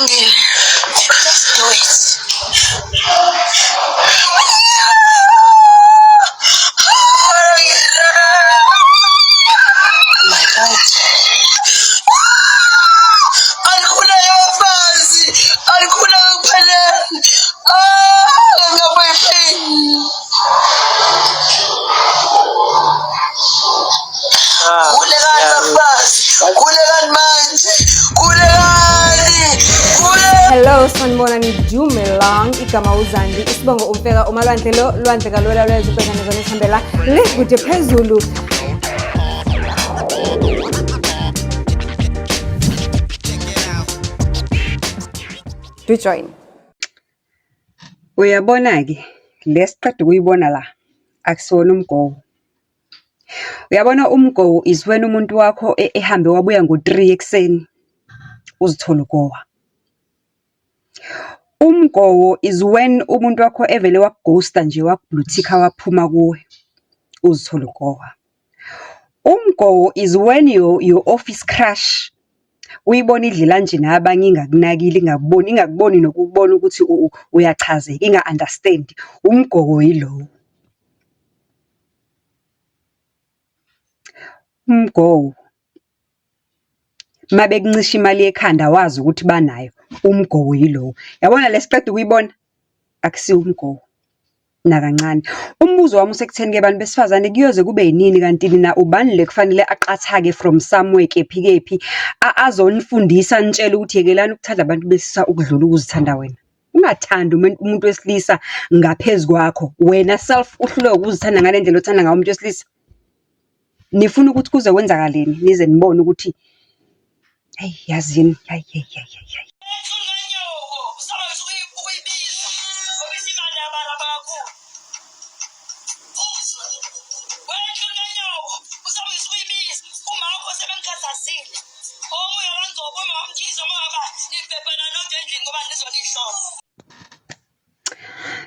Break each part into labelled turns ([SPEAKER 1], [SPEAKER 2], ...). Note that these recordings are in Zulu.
[SPEAKER 1] Just do it. My God. Alikhula yabafazi, alikhula kuphelele. Ngabayiphi. Kulekani bafazi, kulekani manje, kulekani.
[SPEAKER 2] Hello, sanibonani Dumelang igama uZandi isibongo umfeka umalwandle lo lwandle kalwela lwezibhekane zona esihambela likude phezulu. Do join.
[SPEAKER 3] Uyabona ke lesiqeda ukuyibona la akusiwona umgowo. Uyabona umgowo is when umuntu wakho ehambe wabuya ngo3 ekseni uzithola ugowa. Umgowo is when umuntu wakho evele wakughosta nje wakublutika waphuma kuwe uzithola ugowa. Umgowo is when your office crush uyibona idlela nje nabanye ingakunakile ingakuboni nokubona ukuthi uyachazeka inga-understand. Umgowo yilo. Umgowo mabekuncisha imali ekhanda wazi ukuthi banayo. Umgowo yilo. Yabona lesiqeda ukuyibona akusiyo umgowo nakancane. Umbuzo wami usekutheni ke bantu besifazane kuyoze kube yinini kanti nina ubani le kufanele aqathake from somewhere kephi azonifundisa nitshela ukuthi yekelani ukuthanda abantu besisa ukudlula ukuzithanda wena. Ungathanda umuntu wesilisa ngaphezulu kwakho wena self uhlulwe ukuzithanda ngale ndlela othanda ngayo umuntu wesilisa. Nifuna ukuthi kuze kwenzakaleni nize nibone ukuthi hey yazini hey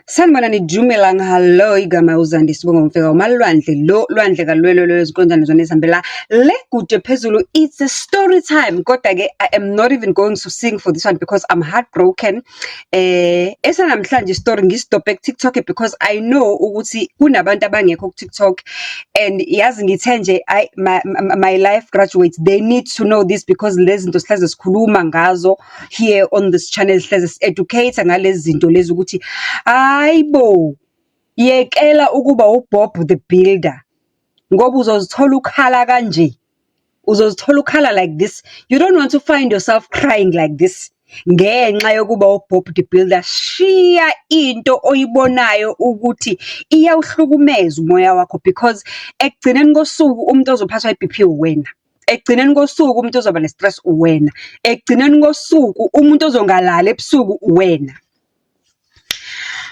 [SPEAKER 3] Sanibonani Dumelang, hello igama uZandi sibonga umfeka umalwandle lo lwandle kalwelo lweziqondane zona esihambela lekude phezulu. It's a story time kodwa ke I am not even going to sing for this one because I'm heartbroken. Esanamhlanje story ngisidophe TikTok because I know ukuthi kunabantu abangekho ku TikTok and yazi ngithe nje my life graduates they need to know this because lezi zinto sihleze sikhuluma ngazo here on this channel sihleze educate ngalezi zinto lezi ukuthi hayibo yekela ukuba uBob the Builder ngoba uzozithola ukhala kanje, uzozithola ukhala like this. You don't want to find yourself crying like this ngenxa yokuba uBob the Builder shiya into oyibonayo ukuthi iyawuhlukumeza umoya wakho because ekugcineni kosuku umuntu ozophathwa iBP uwena. Ekugcineni kosuku umuntu ozoba nestress uwena. Ekugcineni kosuku umuntu ozongalala ebusuku uwena.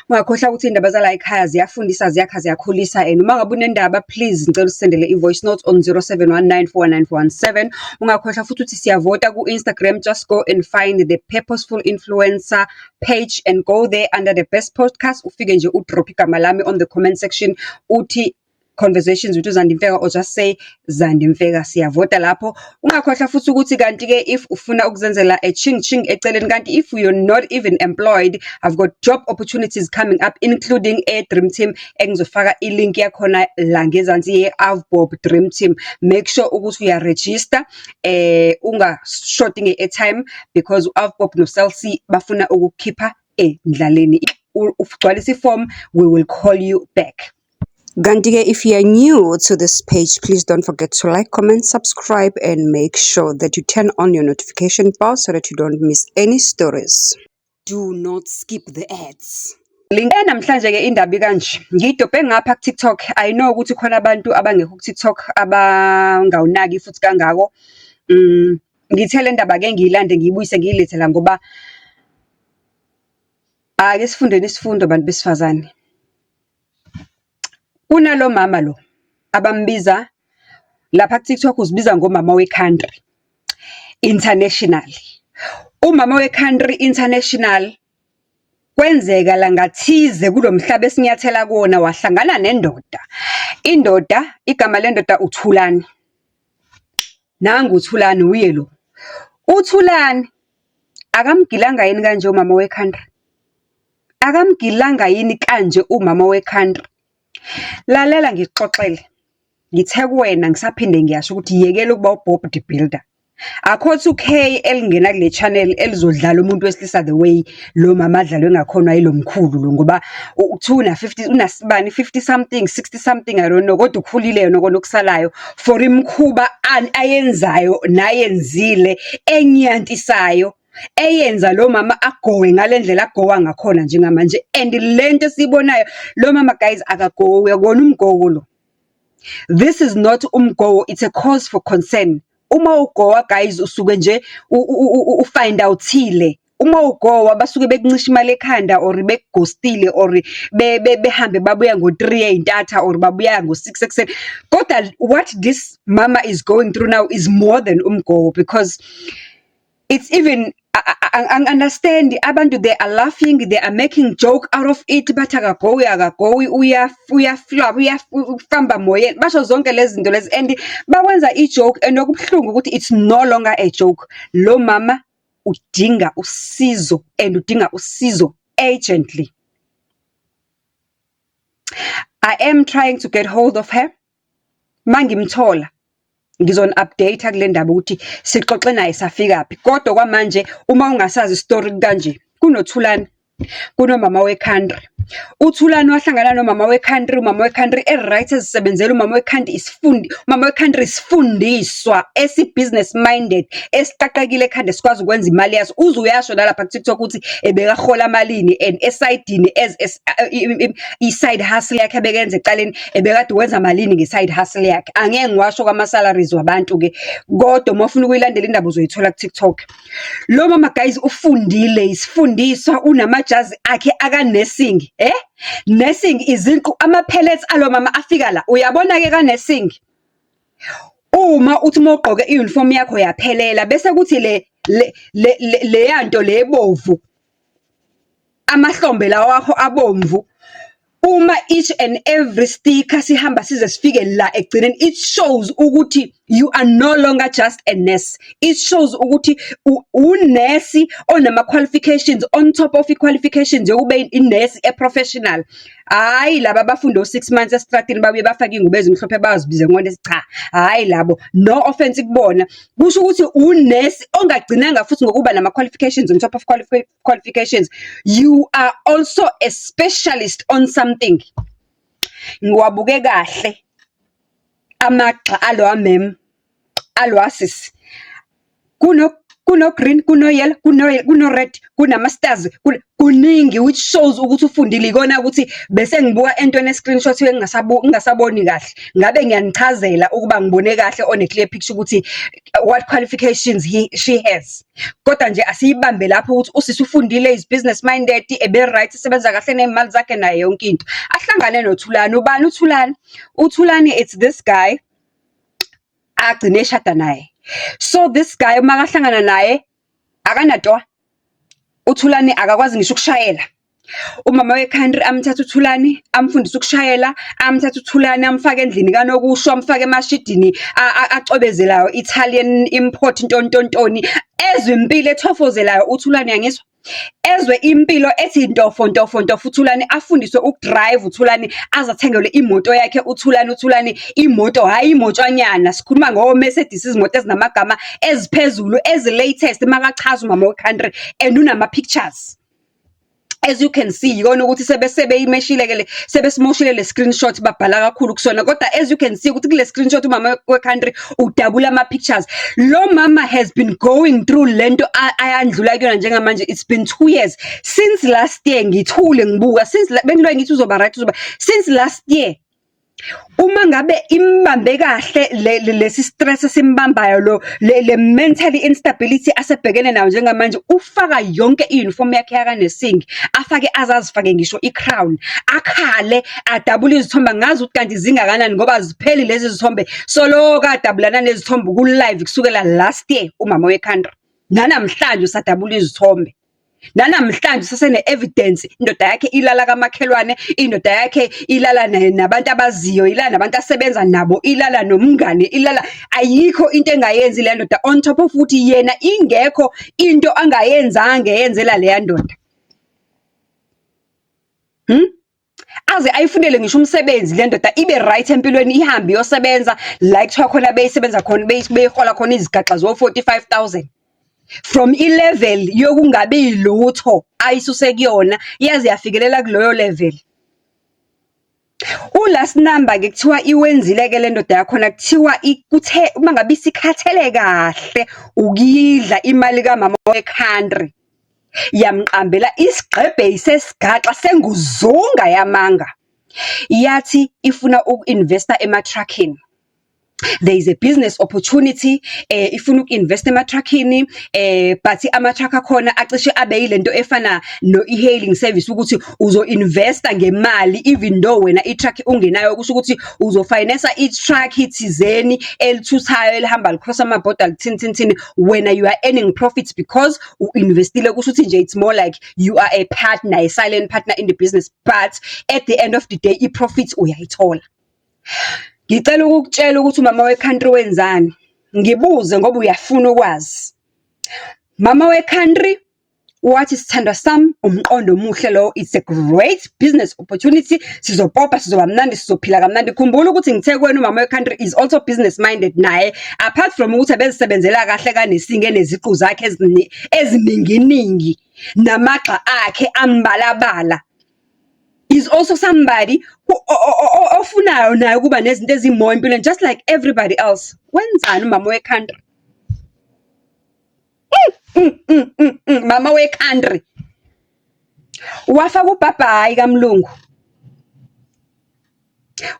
[SPEAKER 3] Ungakhohlwa ukuthi indaba zala ekhaya ziyafundisa ziyakha ziyakhulisa and uma ngabe unendaba please ngicela usendele ivoice note on 0719419417. Ungakhohlwa futhi ukuthi siyavota ku Instagram, just go and find the Purposeful Influencer page and go there under the best podcast ufike nje udrop igama lami on the comment section uthi conversations with uZandi Mfeka or just say Zandi Mfeka siyavota lapho. Ungakhohlwa futhi ukuthi kanti ke if ufuna ukuzenzela a ching eceleni kanti if you're not even employed, I've got job opportunities coming up including a Dream Team engizofaka ilink yakhona la ngezansi ye Avbob Dream Team. Make sure ukuthi uya register unga shorting airtime because Avbob no Cell C bafuna ukukhipha endlaleni. Ugcwalisa iform we will call you back. Gandige, if you are new to this page, please don't forget to like, comment, subscribe, and make sure that you turn on your notification bell so that you don't miss any stories. Do not skip the ads. Link namhlanje ke indaba kanje ngidobhe ngapha ku TikTok. I know ukuthi khona abantu abangekho ku TikTok abangawunaki futhi kangako. Ngithele indaba ke ngiyilande ngiyibuyise ngiyilethela ngoba ake sifundeni isifundo abantu besifazane. Unalo mama lo abambiza lapha ku TikTok uzibiza ngomama weCountry International. Umama weCountry International kwenzeka la ngathize kulomhlaba esinyathela kuona wahlangana nendoda. Indoda igama lendoda uThulani. Nangu uThulani uye lo. uThulani akamgilanga yini kanje umama weCountry? Akamgilanga yini kanje umama weCountry? Lalela ngixoxele. Ngithe kuwena ngisaphinde ngiyasho ukuthi yekela ukuba uBob the Builder. Akho 2K elingena kule channel elizodlala umuntu wesilisa the way lo mama adlalwe ngakhona yilomkhulu lo ngoba uthuna 50 unasibani 50 something 60 something I don't know kodwa ukhulile yona konokusalayo for imkhuba ayenzayo nayenzile enyantisayo eyenza lo mama agowe ngalendlela agowa ngakhona njengamanje and lento sibonayo lo mama guys akagowe uyakona umgowo lo. This is not umgowo, it's a cause for concern. Uma ugowa guys usuke nje ufind outhile. Uma ugowa basuke bekuncisha imali ekhanda or bekugostile or behambe babuya ngo3 eintatha or babuya ngo6 ekseni. Kodwa what this mama is going through now is more than umgowo because it's even I understand abantu they are laughing, they are making joke out of it bathi akagowi uyafamba moyeni basho zonke lezi zinto lezi and bakwenza ijoke and okubhlungu ukuthi it's no longer a joke. Lo mama udinga usizo and udinga usizo urgently. I am trying to get hold of her. Mangimthola ngizona update kule ndaba ukuthi sixoxe naye safikaphi kodwa kwamanje uma ungasazi story kanje kunothulani kunomama weCountry. uThulani wahlangana nomama weCountry, umama weCountry eright ezisebenzela umama weCountry umama weCountry isifundiswa esi-business minded esiqaqekile ekhanda sikwazi ukwenza imali yaso. Uze uyasho lapha kuTikTok ukuthi ebekahola malini and esayidini i-side hustle yakhe ebekenza ecaleni ebekade wenza malini nge-side hustle yakhe. Angeke ngiwasho kwama-salaries wabantu ke kodwa uma ufuna ukuyilandela indaba uzoyithola kuTikTok. Lo mama guys ufundile, isifundiswa, unamajazi akhe aka-nursing. Nursing izinqu ama-pellets alo mama afika la. Uyabona ke ka-nursing uma uthi mawugqoke i-uniform yakho yaphelela bese kuthi le yanto lebovu amahlombe la wakho abomvu uma each and every sticker sihamba size sifike la egcineni it shows ukuthi you are no longer just a nurse. It shows ukuthi unurse onama qualifications on top of qualifications yokuba inurse professional. Hayi laba abafunda 6 months estratini babuye bafake ingubo ezimhlophe bazibize ngone cha. Hayi labo no offense kubona. Kusho ukuthi unurse ongagcinanga futhi ngokuba nama qualifications on top of qualifications. You are also a specialist on something. Ngiwabuke kahle amagxa alo amem alo asisi kuno green kuno yellow kuno red kunama stars kuningi which shows ukuthi ufundile ikona ukuthi bese ngibuka entweni e-screenshot ngingasaboni kahle ngabe ngiyanichazela ukuba ngibone kahle on a clear picture ukuthi what qualifications she has. Kodwa nje asiyibambe lapho ukuthi usisi ufundile is business minded ebe right sebenza kahle nemali zakhe naye yonke into. Ahlangane noThulani. Ubani uThulani? uThulani it's this guy agcine eshada naye. So this guy makahlangana naye akanatwa uThulani akakwazi ngisho ukushayela. Umama weCountry amthatha uThulani amfundisa ukushayela, amthatha uThulani amfaka endlini kanokusho, amfaka emashidini acobezelayo Italian import ntontontoni ezwe impilo ethofozelayo uThulani yangiswa. Ezwe impilo ethi ntofo uThulani afundiswe ukudrive uThulani azathengelwe imoto yakhe uThulani imoto hayi imotshanyana sikhuluma ngo-Mercedes izimoto ezinamagama eziphezulu ezi-latest makachaza umama weCountry and unama pictures. As you can see yikona ukuthi sebeyimeshilekele sebesimoshile le screenshot babhala kakhulu kusona kodwa as you can see ukuthi kule screenshot umama weCountry udabula ama pictures. Lo mama has been going through lento ayandlula kuyona njengamanje. It's been 2 years since last year ngithule ngibuka since bengiloye ngithi uzoba right since last year. Uma ngabe imbambe kahle lesi stress esimbambayo lo le mentally instability asebhekene nayo njengamanje ufaka yonke i-uniform yakhe yakaNursing afake azazifake ngisho i-crown akhale adabule izithombe ngazi ukuthi kanti zingakanani ngoba zipheli lezi zithombe solo kadabulana nezithombe ku live kusukela last year umama weCountry nanamhlanje usadabula izithombe. Nanamhlanje sasene evidence indoda yakhe ilala kamakhelwane, indoda yakhe ilala nabantu abaziyo, ilala nabantu asebenza nabo, ilala nomngane, ilala ayikho into engayenzi le ndoda on top of ukuthi yena ingekho into angayenzanga eyenzela leya ndoda. Aze ayifundele ngisho umsebenzi le ndoda ibe right empilweni, ihambe yosebenza la kuthiwa khona beyisebenza khona beyihola khona izigaxa zo-45,000 from i-level yokungabi lutho ayisuse kuyona yaze yafikelela kuloyo level. Last number ke kuthiwa iwenzile ke le ndoda yakhona, kuthiwa kuthe uma ngabe isikhathele kahle ukuyidla imali kamama we-country, yamqambela isigqebhe sesigaxa senguzunga yamanga, yathi ifuna uku-investa ema-truckini. There is a business opportunity, ifuna uku-investa ema-truckini, but ama-truck akhona acishe abe yilento efana no-e-hailing service, ukuthi uzo-investa ngemali even though wena i-truck ungenayo, kusho ukuthi uzofinansa i-truck thizeni elithuthayo elihamba licross amabhoda lithini wena you are earning profits because u-investile. Kusho ukuthi nje it's more like you are a partner, a silent partner in the business, but at the end of the day i-profits uyayithola. Ngicela ukukutshela ukuthi umama we-country wenzani, ngibuze ngoba uyafuna ukwazi. Mama we-country wathi sithandwa sami umqondo omuhle lo, it's a great business opportunity, sizopopa, sizoba mnandi, sizophila kamnandi. Khumbula ukuthi ngithe kwena umama we-country is also business minded naye, apart from ukuthi abezisebenzela kahle kanesinge neziqu zakhe ezininginingi namagxa akhe ambalabala, is also somebody who ofunayo naye kuba nezinto ezimo empilweni just like everybody else. Wenzani umama we-country? Mama we-country wafaka ubhabhayi kamlungu,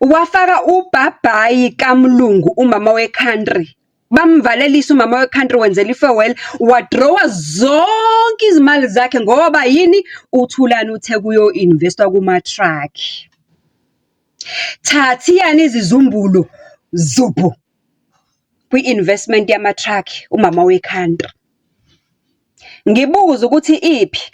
[SPEAKER 3] wafaka ubhabhayi kamlungu umama we-country, bamvalelisa umama we-country, wenzela i-farewell, wadrowa zonke izimali zakhe ngoba yini? uThulani uthe kuyo investwa kuma-truck. Thathiyani izizumbulo zuphu kwi-investment yama-truck umama we-country. Ngibuza ukuthi iphi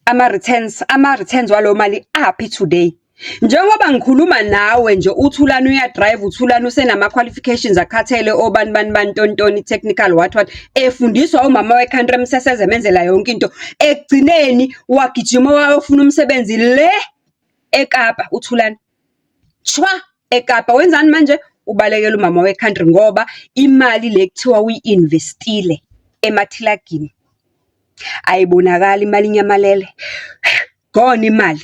[SPEAKER 3] ama-returns walo mali aphi today? Njengoba ngikhuluma nawe nje, uThulani uyadrive, uThulani usenama-qualifications akhathele obani tontoni, technical what, efundiswa umama we-country emseseze emenzela yonke into. Ekugcineni wagijima wayofuna umsebenzi le eKapa uThulani. Shwa eKapa wenzani manje? Ubalekela umama we-country ngoba imali le kuthiwa uyi-investile emathilagini ayibonakala, imali inyamalele gone imali.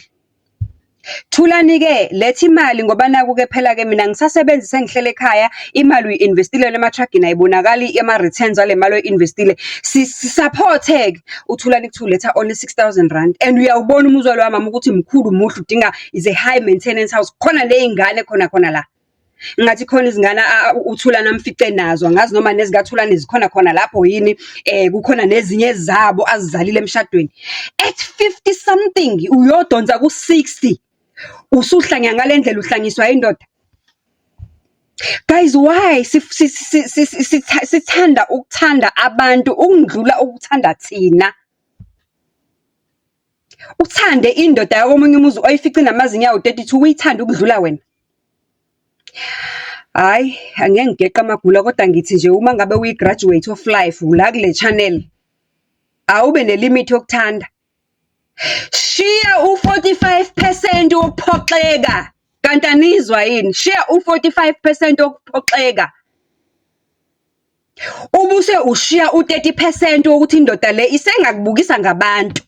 [SPEAKER 3] Thulani ke lethi imali ngoba naku ke phela ke mina ngisasebenzisa ngihlele ekhaya, imali uyi-investile ema-truckini ayibonakali ama-returns wale mali oyi-investile. Support-ke uThulani kuthuletha only 6,000 rand, and uyawubona umuzwalo wami ukuthi mkhulu muhle, udinga is a high maintenance house. Khona ley'ngane khona la, ngathi khona izingane uThulani amfice nazo, angazi noma nezikaThulani zikhona lapho yini, kukhona nezinye zabo azizalile emshadweni. At 50 something uyodonsa ku-60 usuhlanya ngale ndlela uhlangiswa indoda. Guys, why sithanda ukuthanda abantu ukundlula ukuthanda thina? Uthande indoda yakomunye umuzi oyifici namazinyo awu 32, uyithanda ukudlula wena? Hayi, angeke ngigeqa amagula, kodwa ngithi nje uma ngabe uyi-graduate of life ula kule channel, awube nelimit yokuthanda. Shiya u-45% wokuphoxeka, kanti anizwa yini? Shiya u-45% wokuphoxeka, ubuse ushiya u-30% wokuthi indoda le isengakubukisa ngabantu.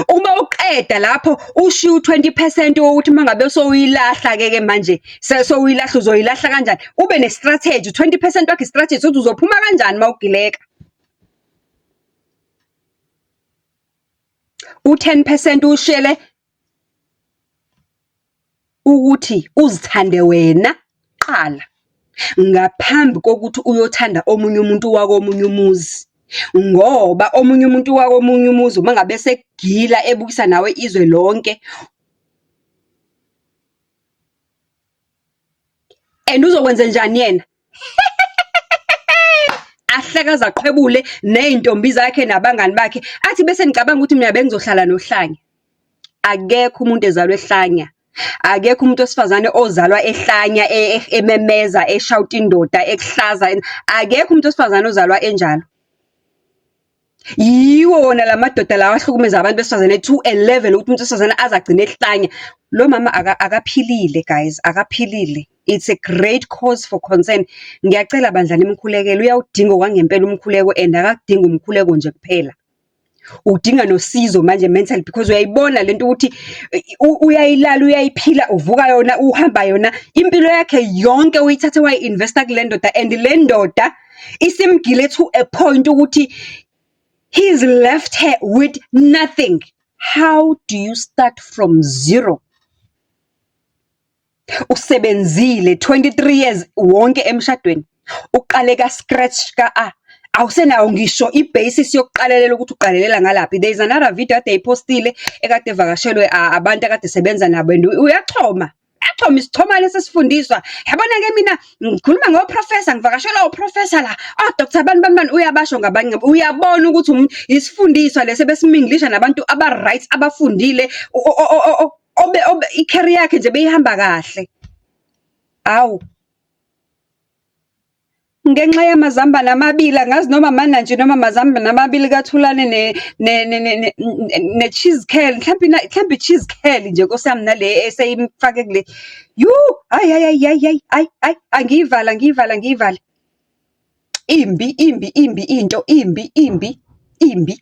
[SPEAKER 3] Uma uqeda lapho ushiya u-20% wokuthi mangabe sowuyilahla ke manje sowuyilahla, uzoyilahla kanjani? Ube ne-strategy, 20% wakhe strategy ukuthi uzophuma kanjani mawugileka. U-10% ushele ukuthi uzithande wena qala ngaphambi kokuthi uyothanda omunye umuntu wakomunye umuzi, ngoba omunye umuntu wakomunye umuzi uma ngabe segila ebukisa nawe izwe lonke, and uzokwenza njani yena? ahleka zaqhebule ney'ntombi zakhe nabangani bakhe athi bese ngicabanga ukuthi mina bengizohlala nohlanya. Akekho umuntu ezalwa ehlanya. Akekho umuntu wesifazane ozalwa ehlanya ememeza eshawuta indoda ekuhlaza. Akekho umuntu wesifazane ozalwa enjalo. Yiwo wona lamadoda lawa ahlukumeza abantu besifazane to a level ukuthi umuntu wesifazane azagcina ehlanya. Lo mama akaphilile guys, akaphilile. It's a great cause for concern. Ngiyacela bandla nimkhulekele, uyawudinga kwangempela umkhuleko and akakudinga umkhuleko nje kuphela. Udinga nosizo manje mental because uyayibona lento ukuthi uyayilala uyayiphila uvuka yona uhamba yona impilo yakhe yonke uyithathe wayi-investa kule ndoda and le ndoda isimgile to a point ukuthi he's left her with nothing. How do you start from zero? Usebenzile 23 years wonke emshadweni uqale ka scratch ka awusenawo ngisho ibasis yokuqalelela ukuthi uqalelela ngalaphi. There is another video ade ayipostile ekade evakashelwe abantu akade sebenza nabo and uyaxhoma isixhoma lesifundiswa. Yabona ke mina ngikhuluma ngoprofessor ngivakashelwa uprofessor la Dr. Bani uyabasho ngabanye uyabona ukuthi isifundiswa lese besiminglisha nabantu aba right abafundile obe i-career yakhe nje beyihamba kahle. Awu ngenxa yamazamba namabili angazi noma mananje noma mazamba namabili kaThulane ne cheese curl mhlawumbe cheese curl nje nkosiyami nale eseyimfake kule hayi angiyivala imbi into imbi